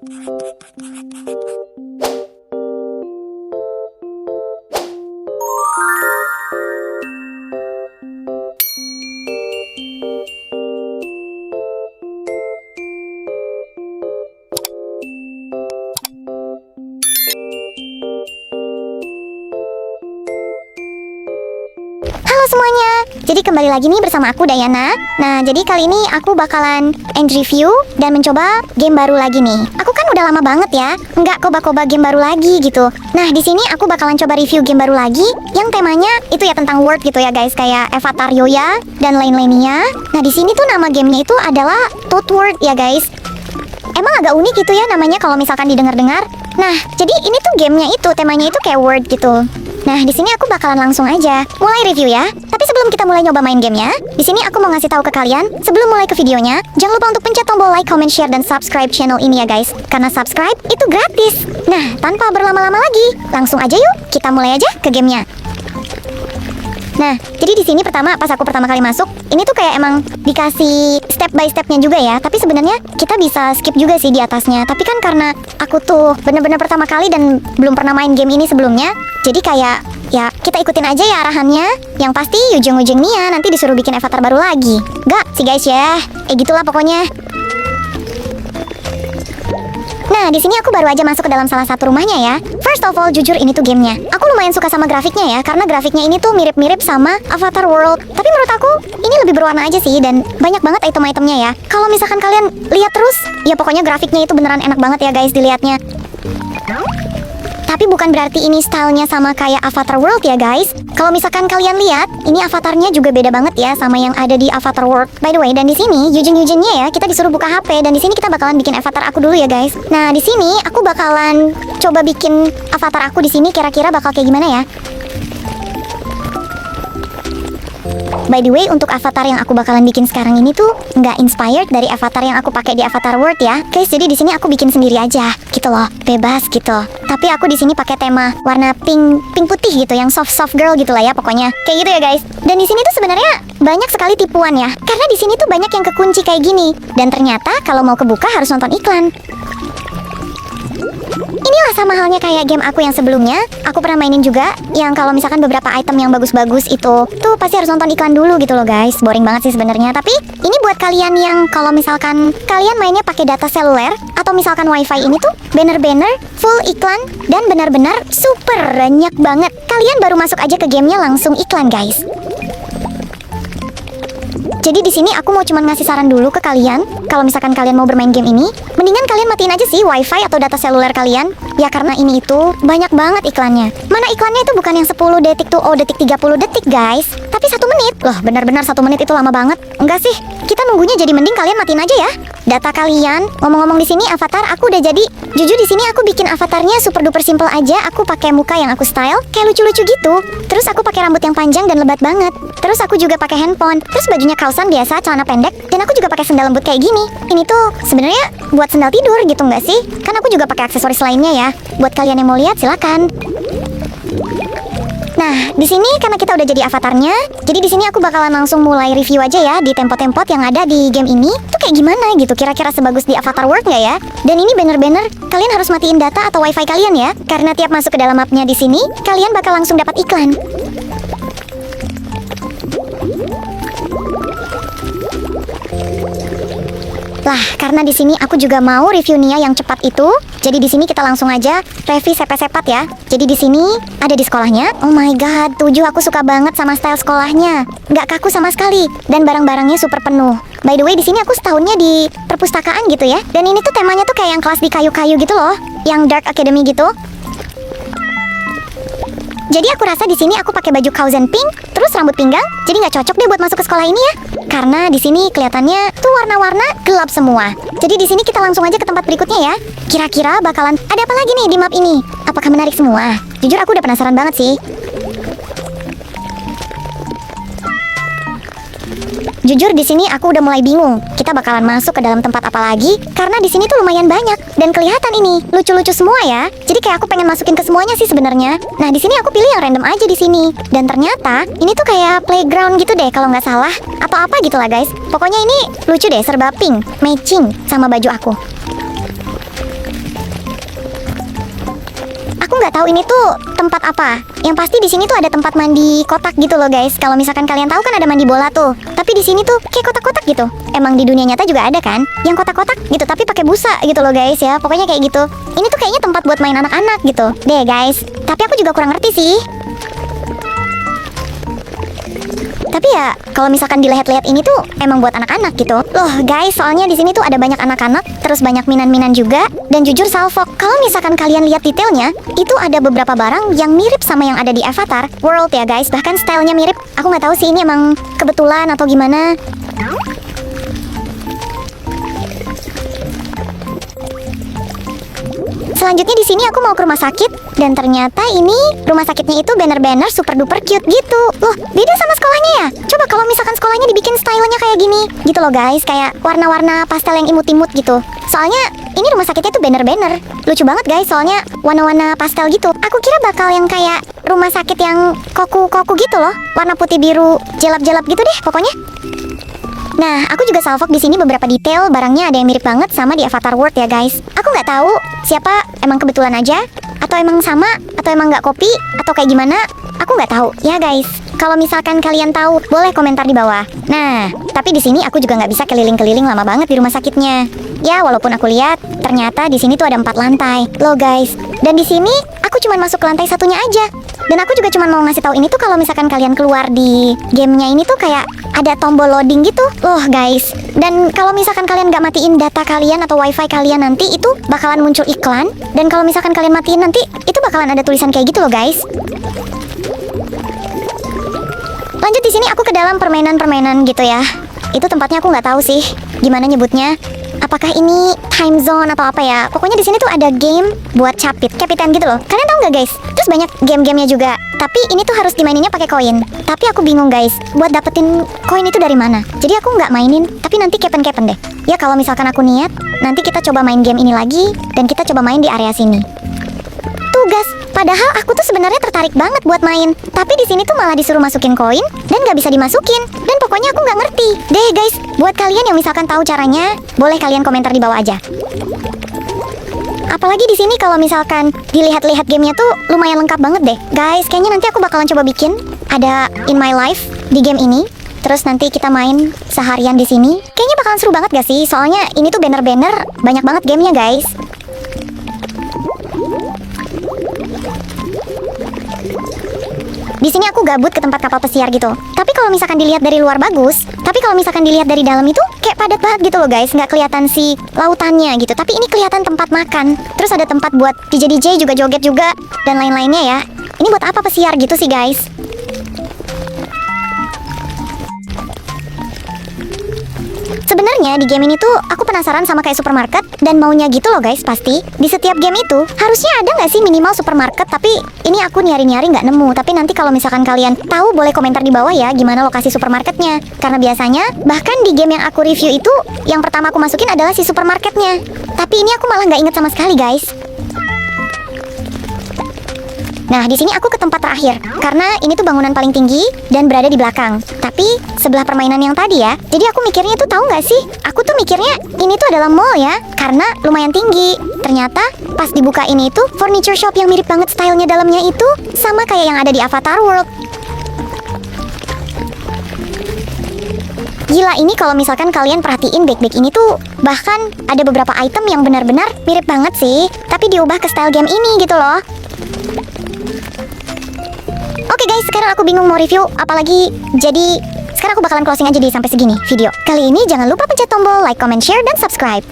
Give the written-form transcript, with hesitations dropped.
Halo semuanya, jadi kembali lagi nih bersama aku Dayana. Nah, jadi kali ini aku bakalan end review dan mencoba game baru lagi nih. Aku kan udah lama banget ya, nggak koba-koba game baru lagi gitu. Nah, di sini aku bakalan coba review game baru lagi yang temanya itu ya tentang world gitu ya guys, kayak Avatar Yoya dan lain-lainnya. Nah, di sini tuh nama gamenya itu adalah Toad World ya guys. Emang agak unik gitu ya namanya kalau misalkan didengar-dengar. Nah, jadi ini tuh gamenya itu temanya itu kayak world gitu. Nah, di sini aku bakalan langsung aja mulai review ya. Tapi sebelum kita mulai nyoba main gamenya, di sini aku mau ngasih tahu ke kalian sebelum mulai ke videonya, jangan lupa untuk pencet tombol like, comment, share, dan subscribe channel ini ya guys. Karena subscribe itu gratis. Nah, tanpa berlama-lama lagi, langsung aja yuk kita mulai aja ke gamenya. Nah, jadi di sini pas aku pertama kali masuk, ini tuh kayak emang dikasih step by stepnya juga ya. Tapi sebenarnya kita bisa skip juga sih di atasnya. Tapi kan karena aku tuh bener-bener pertama kali dan belum pernah main game ini sebelumnya, jadi kayak ya kita ikutin aja ya arahannya. Yang pasti ujung-ujungnya nanti disuruh bikin avatar baru lagi. Gak sih guys ya, gitulah pokoknya. Nah, di sini aku baru aja masuk ke dalam salah satu rumahnya ya. First of all, jujur ini tuh gamenya. Aku lumayan suka sama grafiknya ya, karena grafiknya ini tuh mirip-mirip sama Avatar World. Tapi menurut aku, ini lebih berwarna aja sih, dan banyak banget item-itemnya ya. Kalau misalkan kalian lihat terus, ya pokoknya grafiknya itu beneran enak banget ya guys dilihatnya. Tapi bukan berarti ini stylenya sama kayak Avatar World ya guys. Kalau misalkan kalian lihat, ini avatarnya juga beda banget ya sama yang ada di Avatar World. By the way, dan di sini Yujin-Yujinnya ya kita disuruh buka HP, dan di sini kita bakalan bikin avatar aku dulu ya guys. Nah, di sini aku bakalan coba bikin avatar aku di sini kira-kira bakal kayak gimana ya. By the way, untuk avatar yang aku bakalan bikin sekarang ini tuh nggak inspired dari avatar yang aku pakai di Avatar World ya, guys. Jadi di sini aku bikin sendiri aja, gitu loh, bebas gitu. Tapi aku di sini pakai tema warna pink putih gitu, yang soft girl gitu lah ya, pokoknya kayak gitu ya guys. Dan di sini tuh sebenarnya banyak sekali tipuan ya, karena di sini tuh banyak yang kekunci kayak gini. Dan ternyata kalau mau kebuka harus nonton iklan. Inilah sama halnya kayak game aku yang sebelumnya. Aku pernah mainin juga, yang kalau misalkan beberapa item yang bagus-bagus itu tuh pasti harus nonton iklan dulu gitu loh guys. Boring banget sih sebenarnya. Tapi ini buat kalian yang kalau misalkan kalian mainnya pakai data seluler atau misalkan wifi, ini tuh banner-banner full iklan dan benar-benar super banyak banget. Kalian baru masuk aja ke gamenya langsung iklan guys. Jadi di sini aku mau cuman ngasih saran dulu ke kalian, kalau misalkan kalian mau bermain game ini, mendingan kalian matiin aja sih wifi atau data seluler kalian. Ya karena ini itu banyak banget iklannya. Mana iklannya itu bukan yang 10 detik tuh, detik 30 detik guys, tapi 1 menit. Loh, benar-benar 1 menit itu lama banget. Enggak sih, kita nunggunya jadi mending kalian matiin aja ya data kalian. Ngomong-ngomong di sini avatar aku udah jadi. Jujur di sini aku bikin avatarnya super duper simple aja. Aku pakai muka yang aku style kayak lucu-lucu gitu. Terus aku pakai rambut yang panjang dan lebat banget. Terus aku juga pakai handphone. Terus bajunya kaosan biasa, celana pendek. Dan aku juga pakai sendal lembut kayak gini. Ini tuh sebenarnya buat sendal tidur gitu nggak sih? Kan aku juga pakai aksesoris lainnya ya. Buat kalian yang mau lihat silakan. Nah, di sini karena kita udah jadi avatarnya, jadi di sini aku bakalan langsung mulai review aja ya di tempat-tempat yang ada di game ini. Tuh kayak gimana gitu, kira-kira sebagus di Avatar World nggak ya? Dan ini banner-banner, kalian harus matiin data atau wifi kalian ya, karena tiap masuk ke dalam mapnya di sini, kalian bakal langsung dapat iklan. Lah, karena di sini aku juga mau review Nia yang cepat itu, jadi di sini kita langsung aja review sepet-sepet ya. Jadi di sini ada di sekolahnya. Oh my god, 7 aku suka banget sama style sekolahnya. Nggak kaku sama sekali dan barang-barangnya super penuh. By the way, di sini aku setahunnya di perpustakaan gitu ya. Dan ini tuh temanya tuh kayak yang kelas di kayu-kayu gitu loh, yang Dark Academy gitu. Jadi aku rasa di sini aku pakai baju kauzen pink, terus rambut pinggang, jadi nggak cocok deh buat masuk ke sekolah ini ya. Karena di sini kelihatannya tuh warna-warna gelap semua. Jadi di sini kita langsung aja ke tempat berikutnya ya. Kira-kira bakalan ada apa lagi nih di map ini? Apakah menarik semua? Jujur aku udah penasaran banget sih. Jujur di sini aku udah mulai bingung. Kita bakalan masuk ke dalam tempat apa lagi? Karena di sini tuh lumayan banyak dan kelihatan ini lucu-lucu semua ya. Jadi kayak aku pengen masukin ke semuanya sih sebenarnya. Nah di sini aku pilih yang random aja di sini. Dan ternyata ini tuh kayak playground gitu deh kalau nggak salah, atau apa gitu lah guys. Pokoknya ini lucu deh, serba pink, matching sama baju aku. Aku nggak tahu ini tuh tempat apa. Yang pasti di sini tuh ada tempat mandi kotak gitu loh guys. Kalau misalkan kalian tahu kan ada mandi bola tuh. Tapi di sini tuh kayak kotak-kotak gitu. Emang di dunia nyata juga ada kan? Yang kotak-kotak gitu tapi pakai busa gitu loh guys ya. Pokoknya kayak gitu. Ini tuh kayaknya tempat buat main anak-anak gitu. Deh guys. Tapi aku juga kurang ngerti sih. Tapi ya, kalau misalkan dilihat-lihat ini tuh emang buat anak-anak gitu. Loh guys, soalnya di sini tuh ada banyak anak-anak, terus banyak minan-minan juga. Dan jujur Salfok, kalau misalkan kalian lihat detailnya, itu ada beberapa barang yang mirip sama yang ada di Avatar World ya guys. Bahkan stylenya mirip. Aku nggak tahu sih ini emang kebetulan atau gimana. Selanjutnya di sini aku mau ke rumah sakit dan ternyata ini rumah sakitnya itu banner-banner super duper cute gitu. Loh, beda sama sekolahnya ya? Coba kalau misalkan sekolahnya dibikin stylenya kayak gini. Gitu loh guys, kayak warna-warna pastel yang imut-imut gitu. Soalnya ini rumah sakitnya tuh banner-banner. Lucu banget guys, soalnya warna-warna pastel gitu. Aku kira bakal yang kayak rumah sakit yang koku-koku gitu loh. Warna putih biru, jelap-jelap gitu deh pokoknya. Nah, aku juga salvok di sini beberapa detail barangnya ada yang mirip banget sama di Avatar World ya guys. Aku nggak tahu siapa, emang kebetulan aja, atau emang sama, atau emang nggak copy, atau kayak gimana. Aku nggak tahu ya guys. Kalau misalkan kalian tahu, boleh komentar di bawah. Nah, tapi di sini aku juga nggak bisa keliling-keliling lama banget di rumah sakitnya. Ya, walaupun aku lihat, ternyata di sini tuh ada 4 lantai. Loh guys, dan di sini aku cuma masuk ke lantai satunya aja. Dan aku juga cuma mau ngasih tahu ini tuh kalau misalkan kalian keluar di gamenya ini tuh kayak ada tombol loading gitu. Loh guys, dan kalau misalkan kalian nggak matiin data kalian atau wifi kalian nanti itu bakalan muncul iklan. Dan kalau misalkan kalian matiin nanti itu bakalan ada tulisan kayak gitu loh guys. Lanjut di sini aku ke dalam permainan-permainan gitu ya. Itu tempatnya aku nggak tahu sih gimana nyebutnya. Apakah ini time zone atau apa ya? Pokoknya di sini tuh ada game buat capitan gitu loh. Kalian tahu nggak guys? Terus banyak game-gamenya juga. Tapi ini tuh harus dimaininnya pakai koin. Tapi aku bingung guys, buat dapetin koin itu dari mana? Jadi aku nggak mainin, tapi nanti kepen-kepen deh. Ya kalau misalkan aku niat, nanti kita coba main game ini lagi dan kita coba main di area sini. Tugas. Padahal aku tuh sebenarnya tertarik banget buat main, tapi di sini tuh malah disuruh masukin koin dan nggak bisa dimasukin. Dan pokoknya aku nggak ngerti. Deh guys, buat kalian yang misalkan tahu caranya, boleh kalian komentar di bawah aja. Apalagi di sini kalau misalkan dilihat-lihat gamenya tuh lumayan lengkap banget deh. Guys, kayaknya nanti aku bakalan coba bikin ada in my life di game ini. Terus nanti kita main seharian di sini. Kayaknya bakalan seru banget gak sih? Soalnya ini tuh banner-banner banyak banget gamenya guys. Di sini aku gabut ke tempat kapal pesiar gitu. Tapi kalau misalkan dilihat dari luar bagus, tapi kalau misalkan dilihat dari dalam itu kayak padat banget gitu loh guys. Nggak kelihatan si lautannya gitu. Tapi ini kelihatan tempat makan. Terus ada tempat buat DJ juga, joget juga, dan lain-lainnya ya. Ini buat apa pesiar gitu sih guys? Sebenarnya di game ini tuh aku penasaran sama kayak supermarket dan maunya gitu loh guys pasti. Di setiap game itu harusnya ada nggak sih minimal supermarket, tapi ini aku nyari-nyari nggak nemu. Tapi nanti kalau misalkan kalian tahu boleh komentar di bawah ya gimana lokasi supermarketnya. Karena biasanya bahkan di game yang aku review itu yang pertama aku masukin adalah si supermarketnya. Tapi ini aku malah nggak inget sama sekali guys. Nah, di sini aku ke tempat terakhir karena ini tuh bangunan paling tinggi dan berada di belakang. Tapi sebelah permainan yang tadi ya. Jadi aku mikirnya tuh tahu nggak sih? Aku tuh mikirnya ini tuh adalah mall ya, karena lumayan tinggi. Ternyata pas dibuka ini tuh furniture shop yang mirip banget stylenya dalamnya itu sama kayak yang ada di Avatar World. Gila, ini kalau misalkan kalian perhatiin bag-bag ini tuh bahkan ada beberapa item yang benar-benar mirip banget sih, tapi diubah ke style game ini gitu loh. Oke guys, sekarang aku bingung mau review apalagi. Jadi sekarang aku bakalan closing aja di sampai segini video. Kali ini jangan lupa pencet tombol like, comment, share, dan subscribe.